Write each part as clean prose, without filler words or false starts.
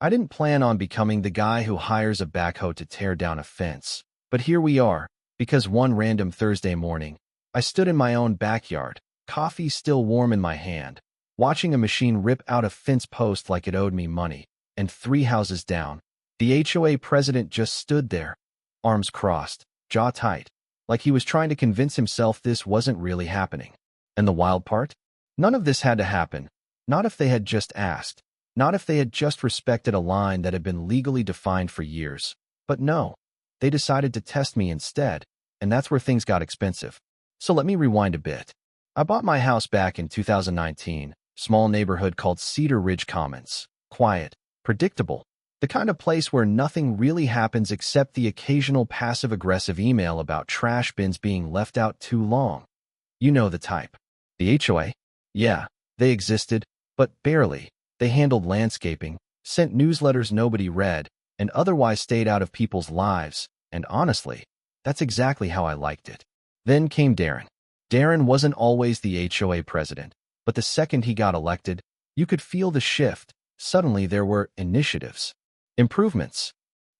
I didn't plan on becoming the guy who hires a backhoe to tear down a fence. But here we are, because one random Thursday morning, I stood in my own backyard, coffee still warm in my hand, watching a machine rip out a fence post like it owed me money, and 3 houses down, the HOA president just stood there, arms crossed, jaw tight, like he was trying to convince himself this wasn't really happening. And the wild part? None of this had to happen, not if they had just asked. Not if they had just respected a line that had been legally defined for years. But no, they decided to test me instead, and that's where things got expensive. So let me rewind a bit. I bought my house back in 2019, small neighborhood called Cedar Ridge Commons. Quiet, predictable, the kind of place where nothing really happens except the occasional passive-aggressive email about trash bins being left out too long. You know the type. The HOA? Yeah, they existed, but barely. They handled landscaping, sent newsletters nobody read, and otherwise stayed out of people's lives, and honestly, that's exactly how I liked it. Then came Darren. Darren wasn't always the HOA president, but the second he got elected, you could feel the shift. Suddenly there were initiatives, improvements,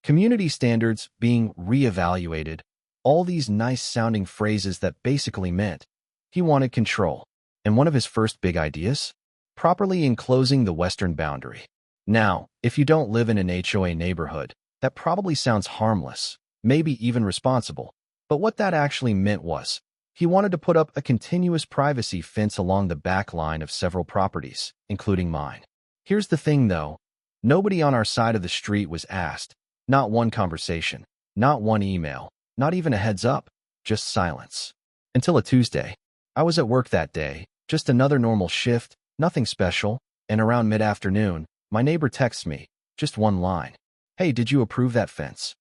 community standards being reevaluated, all these nice-sounding phrases that basically meant he wanted control. And one of his first big ideas? Properly enclosing the western boundary. Now, if you don't live in an HOA neighborhood, that probably sounds harmless, maybe even responsible. But what that actually meant was, he wanted to put up a continuous privacy fence along the back line of several properties, including mine. Here's the thing though, nobody on our side of the street was asked, not one conversation, not one email, not even a heads up, just silence. Until a Tuesday. I was at work that day, just another normal shift, nothing special, and around mid-afternoon, my neighbor texts me, just one line. Hey, did you approve that fence?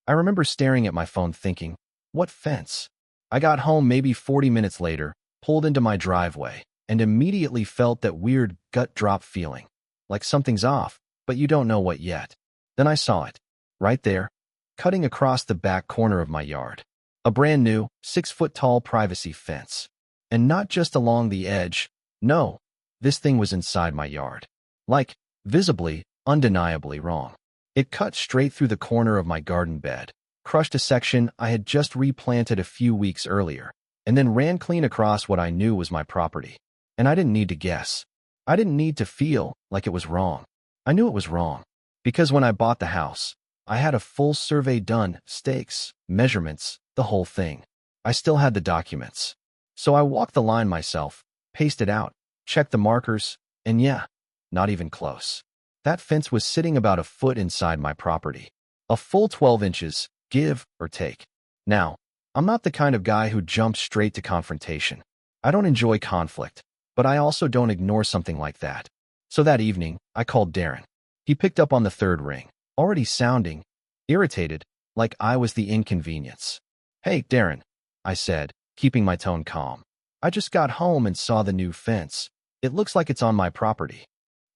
I remember staring at my phone thinking, what fence? I got home maybe 40 minutes later, pulled into my driveway, and immediately felt that weird gut drop feeling. Like something's off, but you don't know what yet. Then I saw it. Right there, cutting across the back corner of my yard. A brand new, 6-foot-tall privacy fence. And not just along the edge, no. This thing was inside my yard. Like, visibly, undeniably wrong. It cut straight through the corner of my garden bed, crushed a section I had just replanted a few weeks earlier, and then ran clean across what I knew was my property. And I didn't need to guess. I didn't need to feel like it was wrong. I knew it was wrong. Because when I bought the house, I had a full survey done, stakes, measurements, the whole thing. I still had the documents. So I walked the line myself, paced it out, checked the markers, and yeah, not even close. That fence was sitting about a foot inside my property. A full 12 inches, give or take. Now, I'm not the kind of guy who jumps straight to confrontation. I don't enjoy conflict, but I also don't ignore something like that. So that evening, I called Darren. He picked up on the third ring, already sounding irritated, like I was the inconvenience. Hey, Darren, I said, keeping my tone calm. I just got home and saw the new fence. It looks like it's on my property.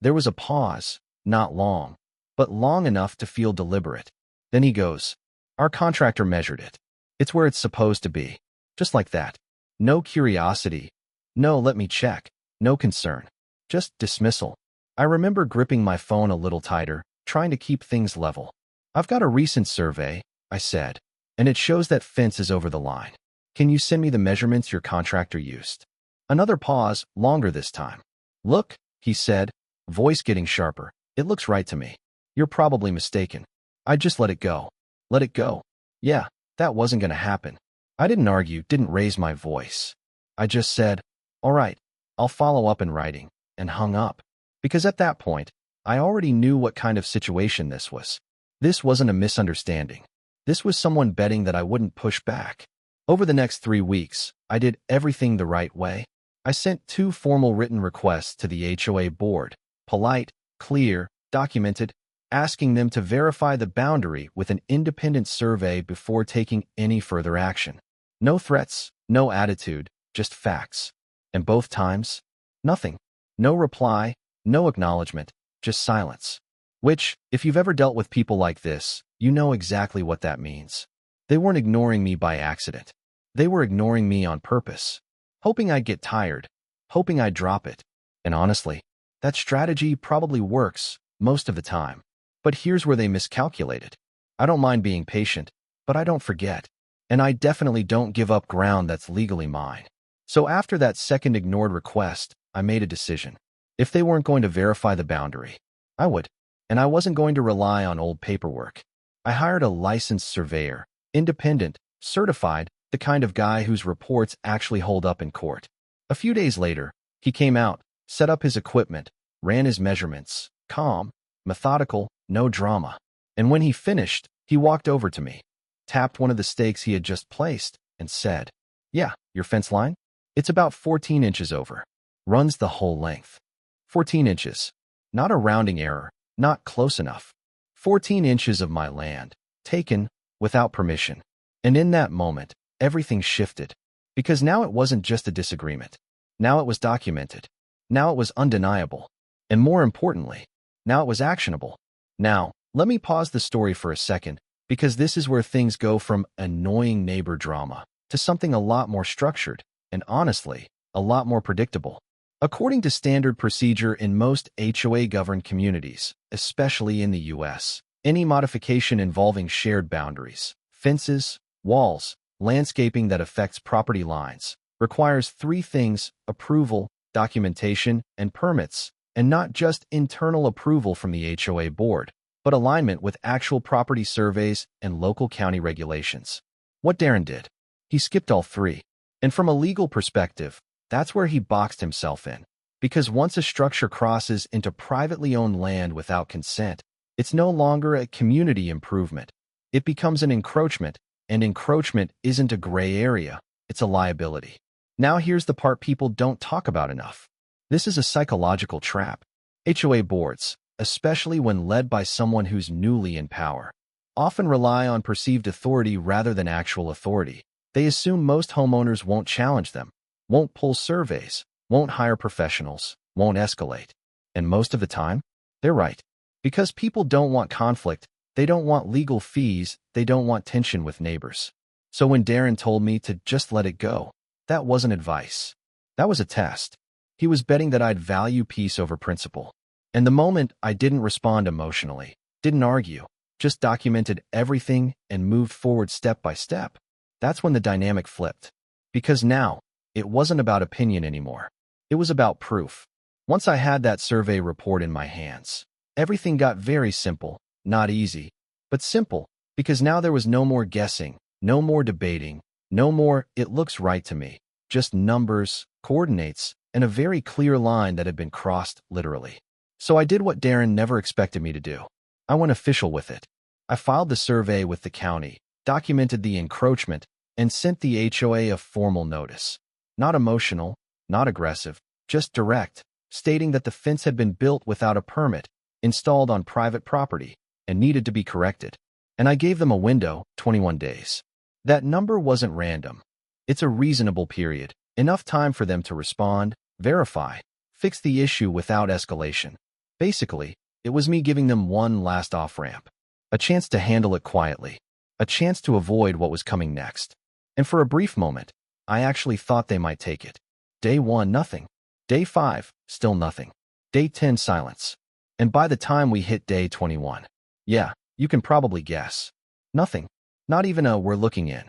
There was a pause, not long, but long enough to feel deliberate. Then he goes, our contractor measured it. It's where it's supposed to be. Just like that. No curiosity. No, let me check. No concern. Just dismissal. I remember gripping my phone a little tighter, trying to keep things level. I've got a recent survey, I said, and it shows that fence is over the line. Can you send me the measurements your contractor used? Another pause, longer this time. Look, he said, voice getting sharper. It looks right to me. You're probably mistaken. I just let it go. Let it go. Yeah, that wasn't going to happen. I didn't argue, didn't raise my voice. I just said, all right, I'll follow up in writing, and hung up. Because at that point, I already knew what kind of situation this was. This wasn't a misunderstanding. This was someone betting that I wouldn't push back. Over the next 3 weeks, I did everything the right way. I sent 2 formal written requests to the HOA board, polite, clear, documented, asking them to verify the boundary with an independent survey before taking any further action. No threats, no attitude, just facts. And both times, nothing. No reply, no acknowledgement, just silence. Which, if you've ever dealt with people like this, you know exactly what that means. They weren't ignoring me by accident. They were ignoring me on purpose. Hoping I'd get tired. Hoping I'd drop it. And honestly, that strategy probably works most of the time. But here's where they miscalculated. I don't mind being patient, but I don't forget. And I definitely don't give up ground that's legally mine. So after that second ignored request, I made a decision. If they weren't going to verify the boundary, I would. And I wasn't going to rely on old paperwork. I hired a licensed surveyor, independent, certified, the kind of guy whose reports actually hold up in court. A few days later, he came out, set up his equipment, ran his measurements, calm, methodical, no drama. And when he finished, he walked over to me, tapped one of the stakes he had just placed, and said, "Yeah, your fence line? It's about 14 inches over. Runs the whole length. 14 inches. Not a rounding error, not close enough. 14 inches of my land, taken without permission." And in that moment, everything shifted. Because now it wasn't just a disagreement. Now it was documented. Now it was undeniable. And more importantly, now it was actionable. Now, let me pause the story for a second, because this is where things go from annoying neighbor drama to something a lot more structured and, honestly, a lot more predictable. According to standard procedure in most HOA-governed communities, especially in the U.S., any modification involving shared boundaries, fences, walls, landscaping that affects property lines, requires three things: approval, documentation, and permits, and not just internal approval from the HOA board, but alignment with actual property surveys and local county regulations. What Darren did, he skipped all three. And from a legal perspective, that's where he boxed himself in. Because once a structure crosses into privately owned land without consent, it's no longer a community improvement. It becomes an encroachment, and encroachment isn't a gray area, it's a liability. Now here's the part people don't talk about enough. This is a psychological trap. HOA boards, especially when led by someone who's newly in power, often rely on perceived authority rather than actual authority. They assume most homeowners won't challenge them, won't pull surveys, won't hire professionals, won't escalate. And most of the time, they're right. Because people don't want conflict, they don't want legal fees, they don't want tension with neighbors. So when Darren told me to just let it go, that wasn't advice. That was a test. He was betting that I'd value peace over principle. And the moment I didn't respond emotionally, didn't argue, just documented everything and moved forward step by step, that's when the dynamic flipped. Because now, it wasn't about opinion anymore. It was about proof. Once I had that survey report in my hands, everything got very simple, not easy, but simple, because now there was no more guessing, no more debating, no more "it looks right to me," just numbers, coordinates, and a very clear line that had been crossed literally. So I did what Darren never expected me to do. I went official with it. I filed the survey with the county, documented the encroachment, and sent the HOA a formal notice. Not emotional, not aggressive, just direct, stating that the fence had been built without a permit, installed on private property, and needed to be corrected. And I gave them a window, 21 days. That number wasn't random. It's a reasonable period, enough time for them to respond, verify, fix the issue without escalation. Basically, it was me giving them one last off-ramp, a chance to handle it quietly, a chance to avoid what was coming next. And for a brief moment, I actually thought they might take it. Day 1, nothing. Day 5, still nothing. Day 10, silence. And by the time we hit day 21, yeah, you can probably guess. Nothing. Not even a "we're looking in"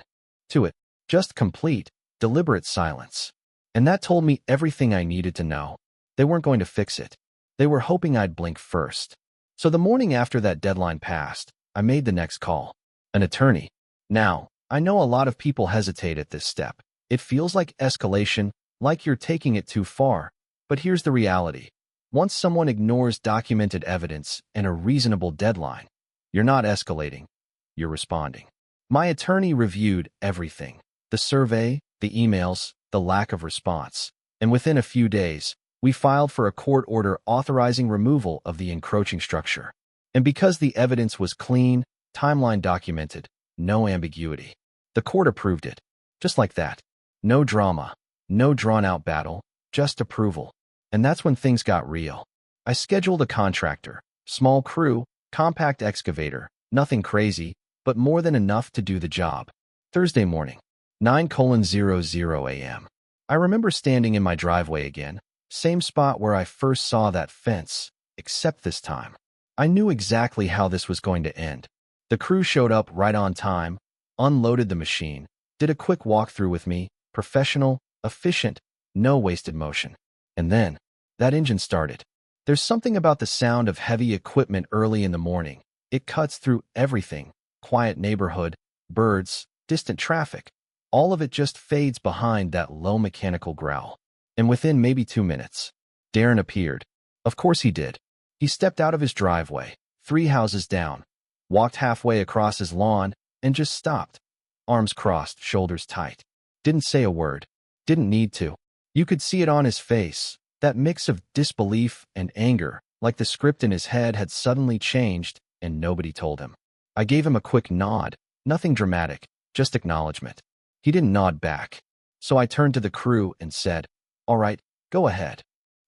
to it. Just complete, deliberate silence. And that told me everything I needed to know. They weren't going to fix it. They were hoping I'd blink first. So the morning after that deadline passed, I made the next call. An attorney. Now, I know a lot of people hesitate at this step. It feels like escalation, like you're taking it too far. But here's the reality. Once someone ignores documented evidence and a reasonable deadline, you're not escalating. You're responding. My attorney reviewed everything. The survey, the emails, the lack of response. And within a few days, we filed for a court order authorizing removal of the encroaching structure. And because the evidence was clean, timeline documented, no ambiguity, the court approved it. Just like that. No drama, no drawn-out battle, just approval. And that's when things got real. I scheduled a contractor, small crew, compact excavator, nothing crazy, but more than enough to do the job. Thursday morning, 9:00 a.m. I remember standing in my driveway again, same spot where I first saw that fence, except this time, I knew exactly how this was going to end. The crew showed up right on time, unloaded the machine, did a quick walkthrough with me, professional, efficient, no wasted motion. And then, that engine started. There's something about the sound of heavy equipment early in the morning. It cuts through everything. Quiet neighborhood, birds, distant traffic. All of it just fades behind that low mechanical growl. And within maybe 2 minutes, Darren appeared. Of course he did. He stepped out of his driveway, 3 houses down, walked halfway across his lawn, and just stopped. Arms crossed, shoulders tight. Didn't say a word. Didn't need to. You could see it on his face, that mix of disbelief and anger, like the script in his head had suddenly changed and nobody told him. I gave him a quick nod, nothing dramatic, just acknowledgement. He didn't nod back. So I turned to the crew and said, "All right, go ahead."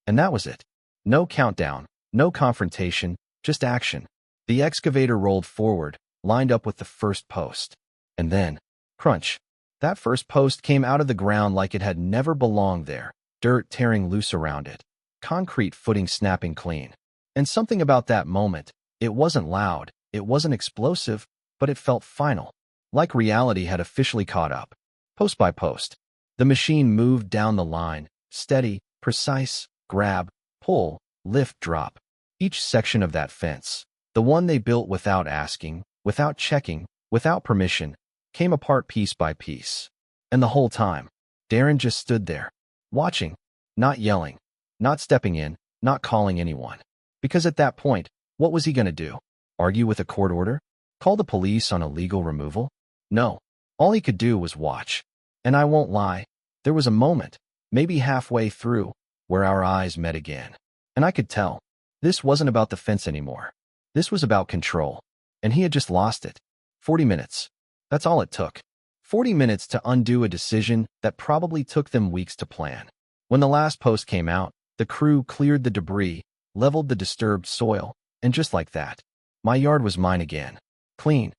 And that was it. No countdown, no confrontation, just action. The excavator rolled forward, lined up with the first post. And then, crunch. That first post came out of the ground like it had never belonged there, dirt tearing loose around it, concrete footing snapping clean. And something about that moment, it wasn't loud, it wasn't explosive, but it felt final, like reality had officially caught up. Post by post, the machine moved down the line, steady, precise, grab, pull, lift, drop. Each section of that fence, the one they built without asking, without checking, without permission, came apart piece by piece. And the whole time, Darren just stood there, watching, not yelling, not stepping in, not calling anyone. Because at that point, what was he going to do? Argue with a court order? Call the police on illegal removal? No. All he could do was watch. And I won't lie, there was a moment, maybe halfway through, where our eyes met again. And I could tell, this wasn't about the fence anymore. This was about control. And he had just lost it. 40 minutes. That's all it took. 40 minutes to undo a decision that probably took them weeks to plan. When the last post came out, the crew cleared the debris, leveled the disturbed soil, and just like that, my yard was mine again. Clean.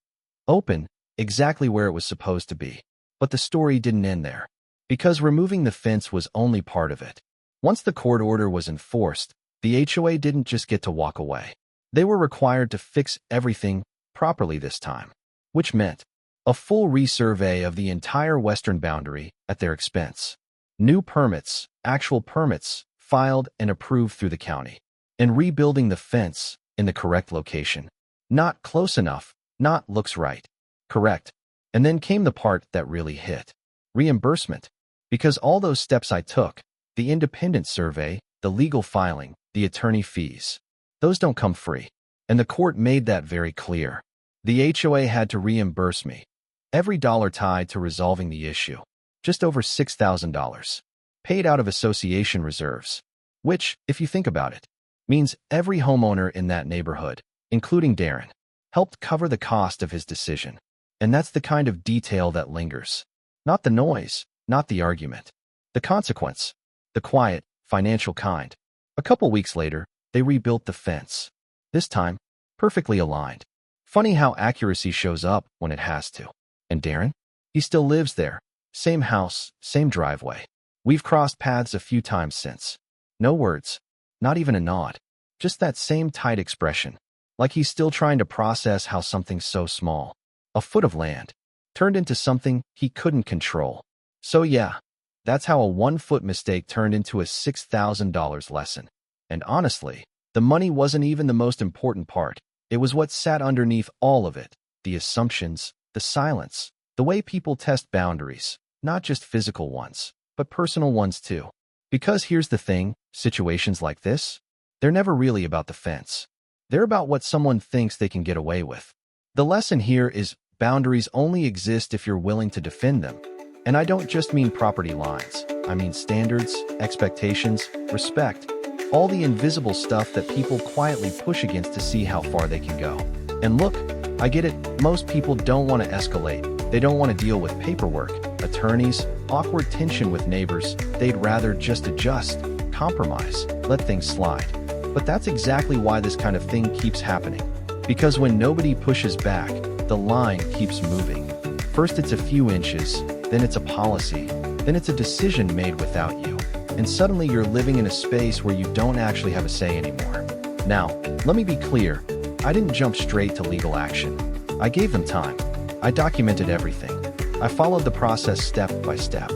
Open, exactly where it was supposed to be. But the story didn't end there. Because removing the fence was only part of it. Once the court order was enforced, the HOA didn't just get to walk away. They were required to fix everything properly this time, which meant a full resurvey of the entire western boundary at their expense. New permits, actual permits, filed and approved through the county. And rebuilding the fence in the correct location. Not close enough, not looks right. Correct. And then came the part that really hit. Reimbursement. Because all those steps I took, the independent survey, the legal filing, the attorney fees, those don't come free. And the court made that very clear. The HOA had to reimburse me. Every dollar tied to resolving the issue. Just over $6,000. Paid out of association reserves. Which, if you think about it, means every homeowner in that neighborhood, including Darren, helped cover the cost of his decision. And that's the kind of detail that lingers. Not the noise, not the argument. The consequence. The quiet, financial kind. A couple weeks later, they rebuilt the fence. This time, perfectly aligned. Funny how accuracy shows up when it has to. And Darren? He still lives there. Same house, same driveway. We've crossed paths a few times since. No words. Not even a nod. Just that same tight expression. Like he's still trying to process how something so small, a foot of land, turned into something he couldn't control. So yeah, that's how a 1-foot mistake turned into a $6,000 lesson. And honestly, the money wasn't even the most important part. It was what sat underneath all of it. The assumptions, the silence, the way people test boundaries, not just physical ones, but personal ones too. Because here's the thing, situations like this, they're never really about the fence. They're about what someone thinks they can get away with. The lesson here is boundaries only exist if you're willing to defend them. And I don't just mean property lines. I mean standards, expectations, respect, all the invisible stuff that people quietly push against to see how far they can go. And look, I get it, most people don't want to escalate. They don't want to deal with paperwork, attorneys, awkward tension with neighbors. They'd rather just adjust, compromise, let things slide. But that's exactly why this kind of thing keeps happening. Because when nobody pushes back, the line keeps moving. First it's a few inches, then it's a policy, then it's a decision made without you. And suddenly you're living in a space where you don't actually have a say anymore. Now, let me be clear, I didn't jump straight to legal action. I gave them time. I documented everything. I followed the process step by step.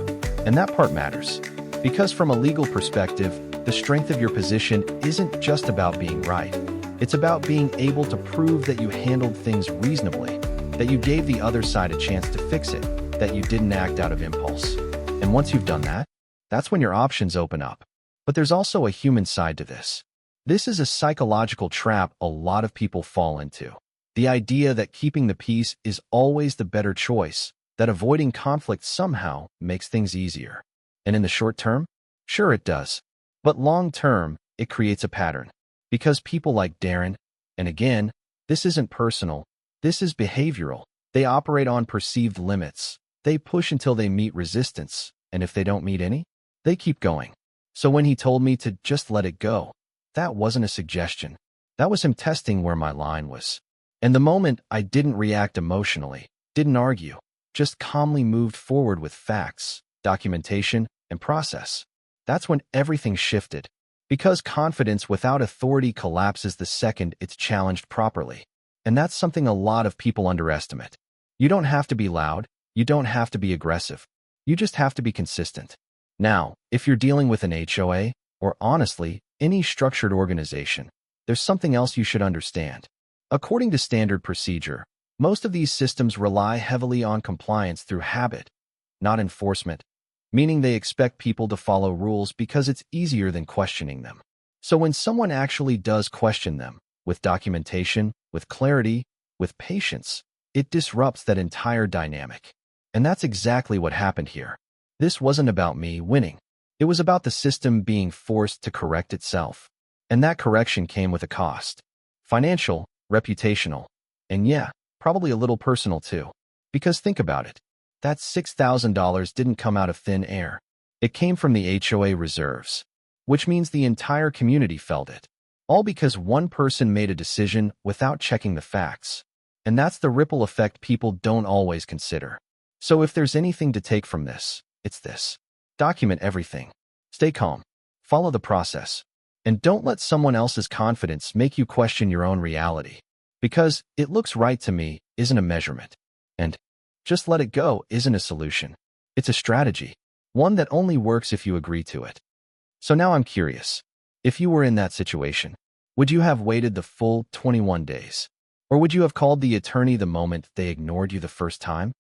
And that part matters. Because from a legal perspective, the strength of your position isn't just about being right. It's about being able to prove that you handled things reasonably, that you gave the other side a chance to fix it, that you didn't act out of impulse. And once you've done that, that's when your options open up. But there's also a human side to this. This is a psychological trap a lot of people fall into. The idea that keeping the peace is always the better choice, that avoiding conflict somehow makes things easier. And in the short term, sure it does. But long term, it creates a pattern. Because people like Darren, and again, this isn't personal, this is behavioral. They operate on perceived limits. They push until they meet resistance, and if they don't meet any, they keep going. So when he told me to just let it go, that wasn't a suggestion. That was him testing where my line was. And the moment I didn't react emotionally, didn't argue, just calmly moved forward with facts, documentation, and process. That's when everything shifted. Because confidence without authority collapses the second it's challenged properly. And that's something a lot of people underestimate. You don't have to be loud. You don't have to be aggressive. You just have to be consistent. Now, if you're dealing with an HOA, or honestly, any structured organization, there's something else you should understand. According to standard procedure, most of these systems rely heavily on compliance through habit, not enforcement, meaning they expect people to follow rules because it's easier than questioning them. So when someone actually does question them, with documentation, with clarity, with patience, it disrupts that entire dynamic. And that's exactly what happened here. This wasn't about me winning. It was about the system being forced to correct itself. And that correction came with a cost. Financial, reputational, and yeah, probably a little personal too. Because think about it. That $6,000 didn't come out of thin air. It came from the HOA reserves, which means the entire community felt it. All because one person made a decision without checking the facts. And that's the ripple effect people don't always consider. So if there's anything to take from this, it's this. Document everything. Stay calm. Follow the process. And don't let someone else's confidence make you question your own reality. Because it looks right to me isn't a measurement. And just let it go isn't a solution. It's a strategy. One that only works if you agree to it. So now I'm curious. If you were in that situation, would you have waited the full 21 days? Or would you have called the attorney the moment they ignored you the first time?